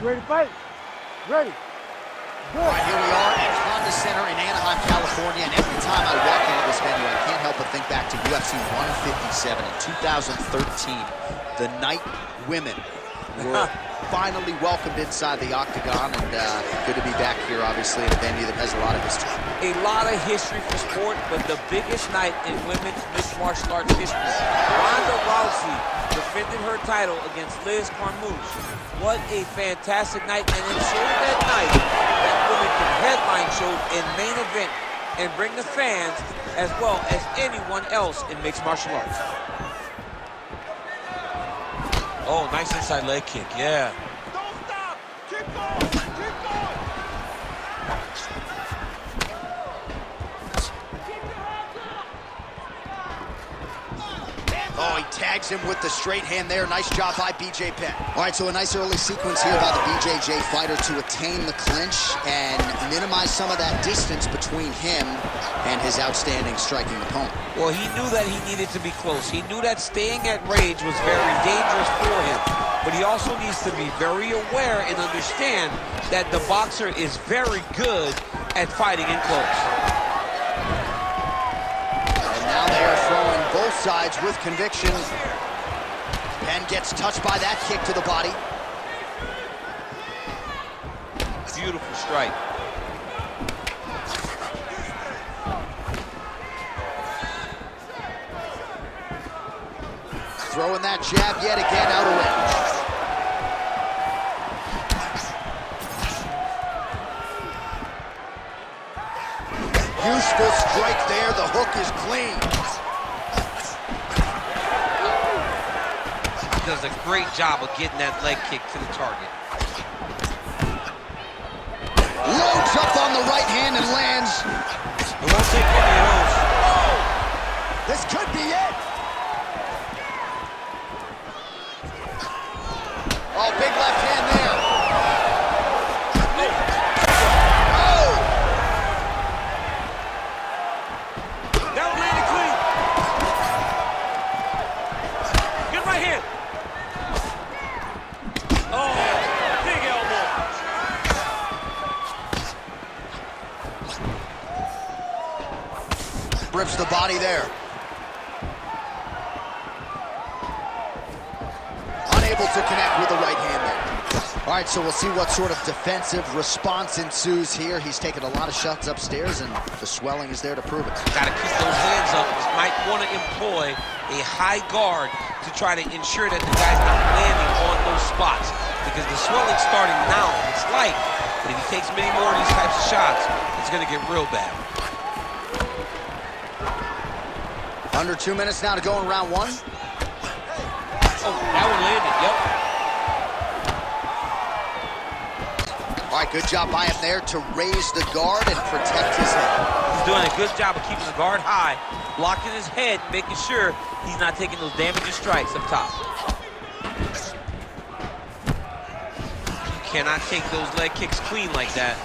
Ready to fight? Ready. All right, here we are at Honda Center in Anaheim, California, and every time I walk into this venue, I can't help but think back to UFC 157 in 2013. The night women were finally welcomed inside the octagon, and good to be back here, obviously, in a venue that has a lot of history. A lot of history for sport, but the biggest night in women's mixed martial arts history. Ronda Rousey defended her title against Liz Carmouche. What a fantastic night, and it showed that night that women can headline shows in main event and bring the fans as well as anyone else in mixed martial arts. Oh, nice inside leg kick, yeah. Don't stop. Keep going. Keep going. Oh, he tags him with the straight hand there. Nice job by BJ Penn. All right, so a nice early sequence here by the BJJ fighter to attain the clinch and minimize some of that distance between him and his outstanding striking opponent. Well, he knew that he needed to be close. He knew that staying at range was very dangerous for him. But he also needs to be very aware and understand that the boxer is very good at fighting in close. And now they are throwing both sides with conviction. Penn gets touched by that kick to the body. Beautiful strike. Throwing that jab yet again out of range. Useful strike there. The hook is clean. He does a great job of getting that leg kick to the target. Loads up on the right hand and lands. It won't take any of those. Oh! This could be it. Oh, big left hand there. Oh! That landed clean. Good right hand. Oh, big elbow. Rips the body there. Unable to connect with the right hand there. All right, so we'll see what sort of defensive response ensues here. He's taken a lot of shots upstairs, and the swelling is there to prove it. Got to keep those hands up. Might want to employ a high guard to try to ensure that the guy's not landing on those spots, because the swelling's starting now. It's light, but if he takes many more of these types of shots, it's going to get real bad. Under 2 minutes now to go in round one. Oh, that one landed, yep. All right, good job by him there to raise the guard and protect his head. He's doing a good job of keeping the guard high, blocking his head, making sure he's not taking those damaging strikes up top. You cannot take those leg kicks clean like that.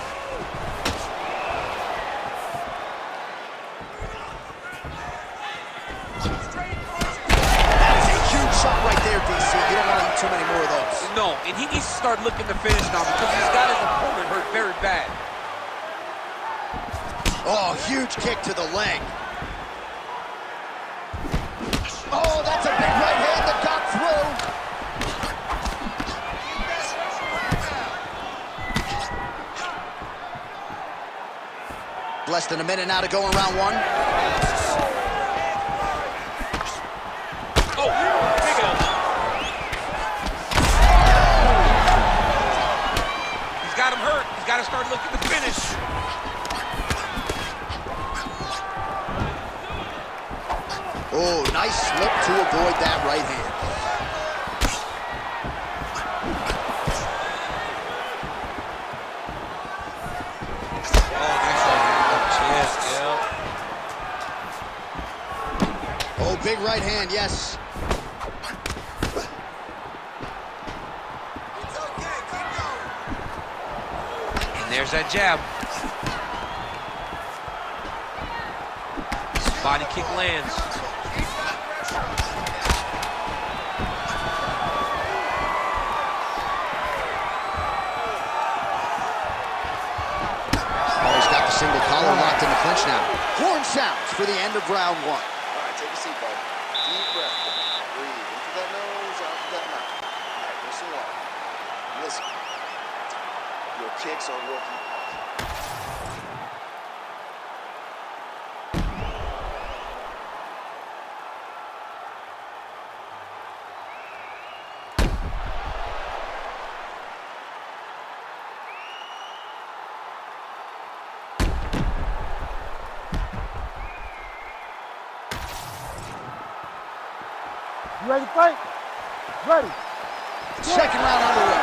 Shot right there, DC. You don't want to eat too many more of those. No, and he needs to start looking to finish now because he's got his opponent hurt very bad. Oh, huge kick to the leg. Oh, that's a big right hand that got through. Less than a minute now to go in round one. Got to start looking to finish. Oh, nice slip to avoid that right hand. Oh, nice right hand. Oh, big right hand, yes. There's that jab. Body kick lands. Lawler locked in the clinch now. Horn sounds for the end of round one. All right, take a seat, bud. Deep breath. Breathe. In through that nose, out through that mouth. All right, listen up. Listen. Your kicks are working. You ready to fight? Ready. Second round underway.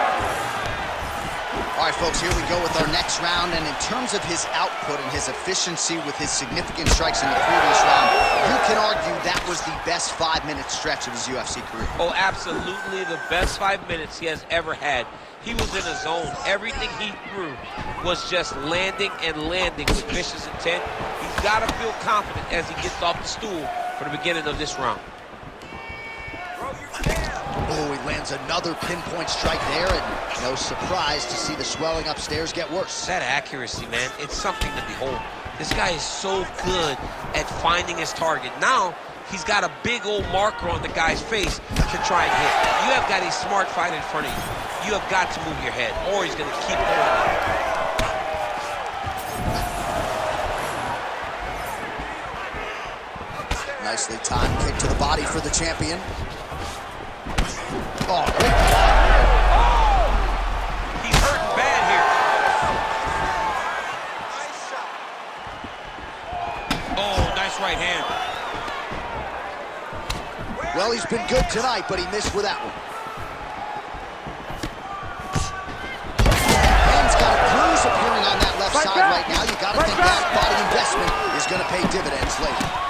All right, folks, here we go with our next round. And in terms of his output and his efficiency with his significant strikes in the previous round, you can argue that was the best 5-minute stretch of his UFC career. Oh, absolutely the best 5 minutes he has ever had. He was in a zone. Everything he threw was just landing and landing with vicious intent. He's got to feel confident as he gets off the stool for the beginning of this round. Oh, he lands another pinpoint strike there, and no surprise to see the swelling upstairs get worse. That accuracy, man, it's something to behold. This guy is so good at finding his target. Now, he's got a big old marker on the guy's face to try and hit. You have got a smart fight in front of you. You have got to move your head, or he's going to keep going. Nicely timed kick to the body for the champion. Oh, big block. He's hurting bad here. Oh, nice right hand. Well, he's been good tonight, but he missed with that one. Ben's got a bruise appearing on that left side right now. You got to think that body investment is going to pay dividends later.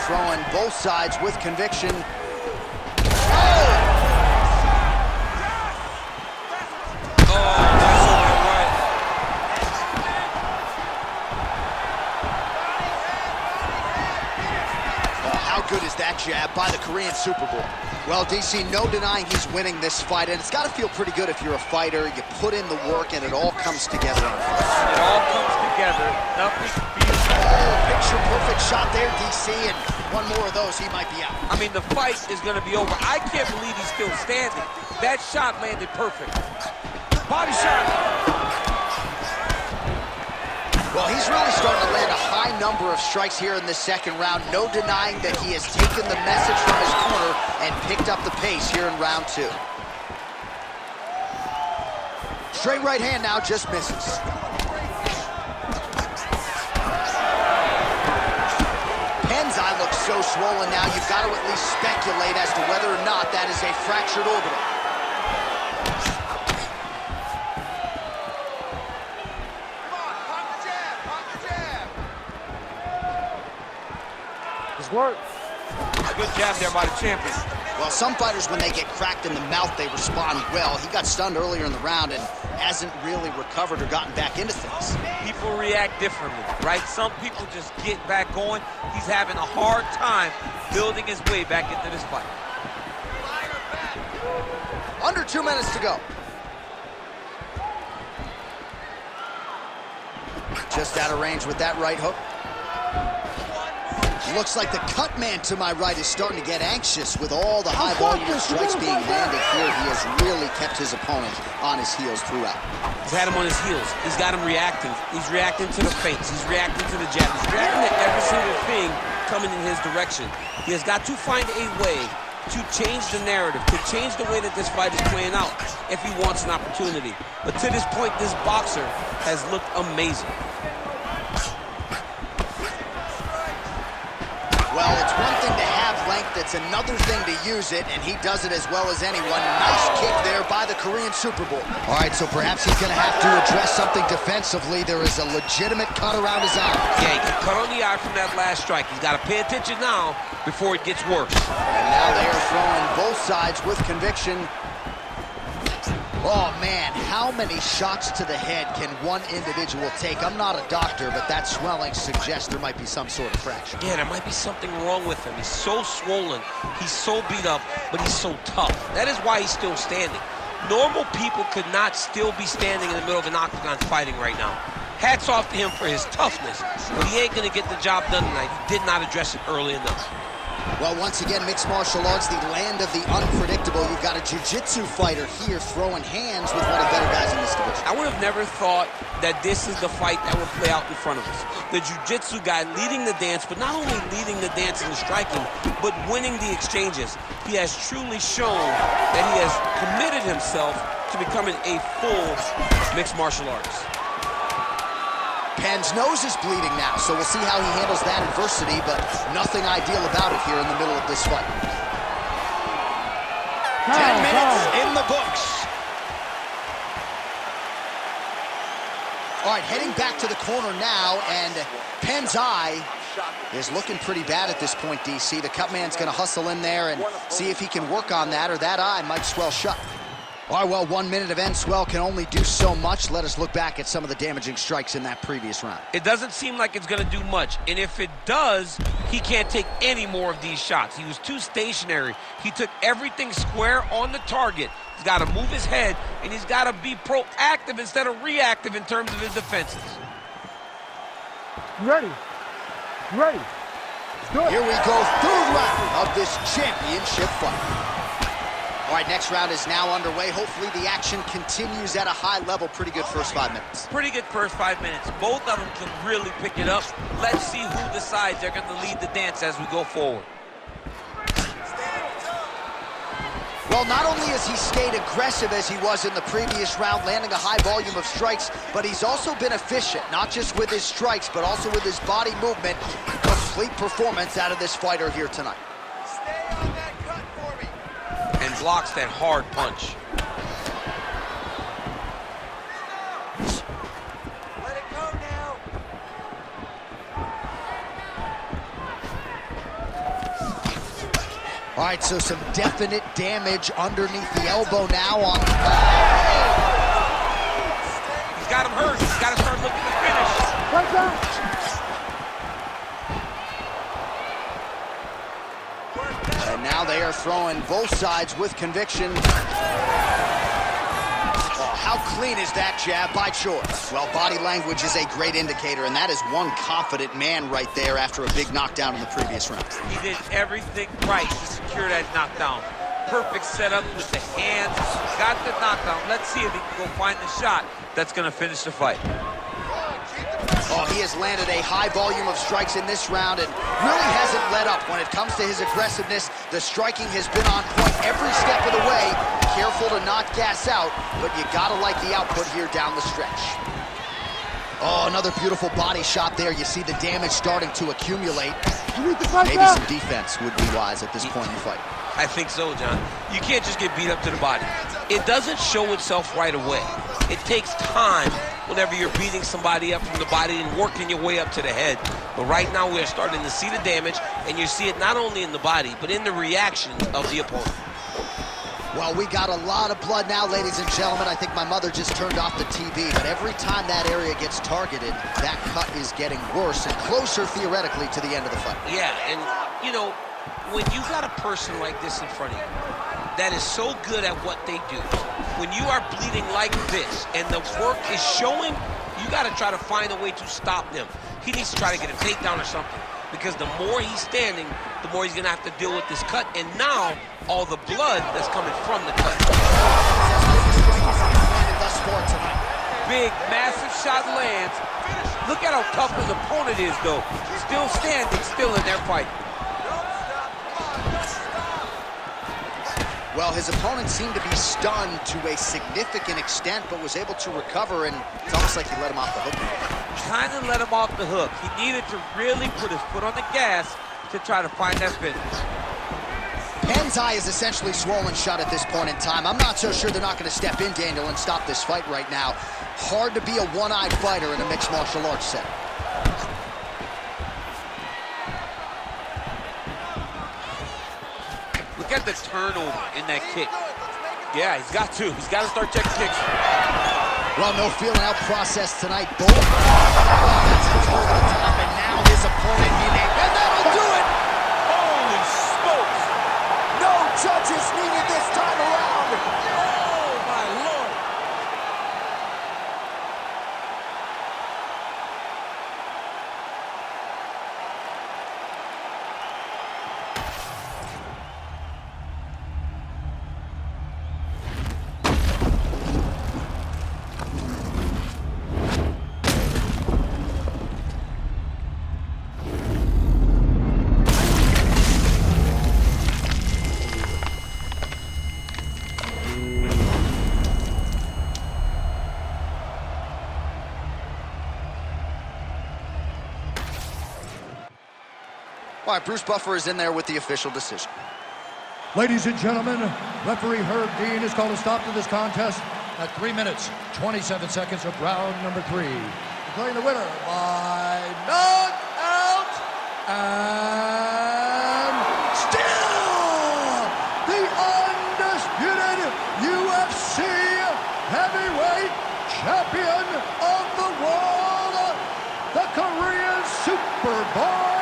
Throwing both sides with conviction. Oh, that's over right. Oh, how good is that jab by the Korean Super Bowl? Well, DC, no denying he's winning this fight, and it's got to feel pretty good if you're a fighter. You put in the work, and it all comes together. It all comes together. Nothing feels. Oh, picture-perfect shot there, DC, and one more of those, he might be out. I mean, the fight is going to be over. I can't believe he's still standing. That shot landed perfect. Body shot. Well, he's really starting to land a high number of strikes here in this second round. No denying that he has taken the message from his corner and picked up the pace here in round two. Straight right hand now, just misses. Penn's eye looks so swollen now, you've got to at least speculate as to whether or not that is a fractured orbital. Work. Good jab there by the champion. Well, some fighters, when they get cracked in the mouth, they respond well. He got stunned earlier in the round and hasn't really recovered or gotten back into things. People react differently, right? Some people just get back going. He's having a hard time building his way back into this fight. Under 2 minutes to go. Just out of range with that right hook. Looks like the cut man to my right is starting to get anxious with all the high volume of strikes being landed here. He has really kept his opponent on his heels throughout. He's had him on his heels. He's got him reacting. He's reacting to the feints. He's reacting to the jab. He's reacting to every single thing coming in his direction. He has got to find a way to change the narrative, to change the way that this fight is playing out if he wants an opportunity. But to this point, this boxer has looked amazing. Well, it's one thing to have length, it's another thing to use it, and he does it as well as anyone. Nice kick there by the Korean Super Bowl. All right, so perhaps he's going to have to address something defensively. There is a legitimate cut around his eye. Yeah, he can cut on the eye from that last strike. He's got to pay attention now before it gets worse. And now they are throwing both sides with conviction. Oh, man, how many shots to the head can one individual take? I'm not a doctor, but that swelling suggests there might be some sort of fracture. Yeah, there might be something wrong with him. He's so swollen, he's so beat up, but he's so tough. That is why he's still standing. Normal people could not still be standing in the middle of an octagon fighting right now. Hats off to him for his toughness, but he ain't gonna get the job done tonight. He did not address it early enough. Well, once again, mixed martial arts, the land of the unpredictable. You've got a jiu-jitsu fighter here throwing hands with one of the better guys in this division. I would have never thought that this is the fight that would play out in front of us. The jiu-jitsu guy leading the dance, but not only leading the dance in the striking, but winning the exchanges. He has truly shown that he has committed himself to becoming a full mixed martial artist. Penn's nose is bleeding now, so we'll see how he handles that adversity, but nothing ideal about it here in the middle of this fight. 10 minutes in the books. All right, heading back to the corner now, and Penn's eye is looking pretty bad at this point, DC. The cut man's going to hustle in there and see if he can work on that, or that eye might swell shut. All right, well, 1 minute of end swell can only do so much. Let us look back at some of the damaging strikes in that previous round. It doesn't seem like it's going to do much, and if it does, he can't take any more of these shots. He was too stationary. He took everything square on the target. He's got to move his head, and he's got to be proactive instead of reactive in terms of his defenses. You ready? You ready? Let's do it. Here we go, third round of this championship fight. All right, next round is now underway. Hopefully the action continues at a high level. Pretty good first 5 minutes. Pretty good first 5 minutes. Both of them can really pick it up. Let's see who decides they're going to lead the dance as we go forward. Well, not only has he stayed aggressive as he was in the previous round, landing a high volume of strikes, but he's also been efficient, not just with his strikes, but also with his body movement. Complete performance out of this fighter here tonight. And blocks that hard punch. Let it go now. All right, so some definite damage underneath the elbow now on... He's got him hurt. He's got to start looking to finish. Right down. And now they are throwing both sides with conviction. Oh, how clean is that jab by choice? Well, body language is a great indicator, and that is one confident man right there after a big knockdown in the previous round. He did everything right to secure that knockdown. Perfect setup with the hands. Got the knockdown. Let's see if he can go find the shot that's going to finish the fight. Oh, he has landed a high volume of strikes in this round and really hasn't let up when it comes to his aggressiveness. The striking has been on point every step of the way. Careful to not gas out, but you gotta like the output here down the stretch. Oh, another beautiful body shot there. You see the damage starting to accumulate. Maybe some defense would be wise at this point in the fight. I think so, John. You can't just get beat up to the body. It doesn't show itself right away. It takes time whenever you're beating somebody up from the body and working your way up to the head. But right now we're starting to see the damage, and you see it not only in the body, but in the reaction of the opponent. Well, we got a lot of blood now, ladies and gentlemen. I think my mother just turned off the TV, but every time that area gets targeted, that cut is getting worse and closer, theoretically, to the end of the fight. Yeah, and, you know, when you got a person like this in front of you that is so good at what they do, when you are bleeding like this and the work is showing, you got to try to find a way to stop them. He needs to try to get a takedown or something, because the more he's standing, the more he's going to have to deal with this cut, and now all the blood that's coming from the cut. Big, massive shot lands. Look at how tough his opponent is, though. Still standing, still in their fight. Well, his opponent seemed to be stunned to a significant extent, but was able to recover, and it's almost like he let him off the hook. Kind of let him off the hook. He needed to really put his foot on the gas to try to find that finish. Penn's eye is essentially swollen shut at this point in time. I'm not so sure they're not going to step in, Daniel, and stop this fight right now. Hard to be a one-eyed fighter in a mixed martial arts setting. Look at the turnover in that kick. Yeah, he's got to. He's got to start checking kicks. Well, no feeling out process tonight. Both. That's over the top, and now his opponent in a... And that'll do it! Holy smokes! No judges needed this time around. Oh, my All right, Bruce Buffer is in there with the official decision. Ladies and gentlemen, referee Herb Dean has called a stop to this contest at 3 minutes, 27 seconds of round number 3. Declaring the winner by knockout and still the undisputed UFC heavyweight champion of the world, the Korean Superboy,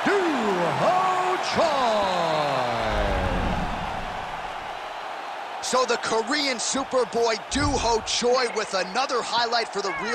Doo-Ho Choi. So the Korean Superboy Doo-Ho Choi with another highlight for the real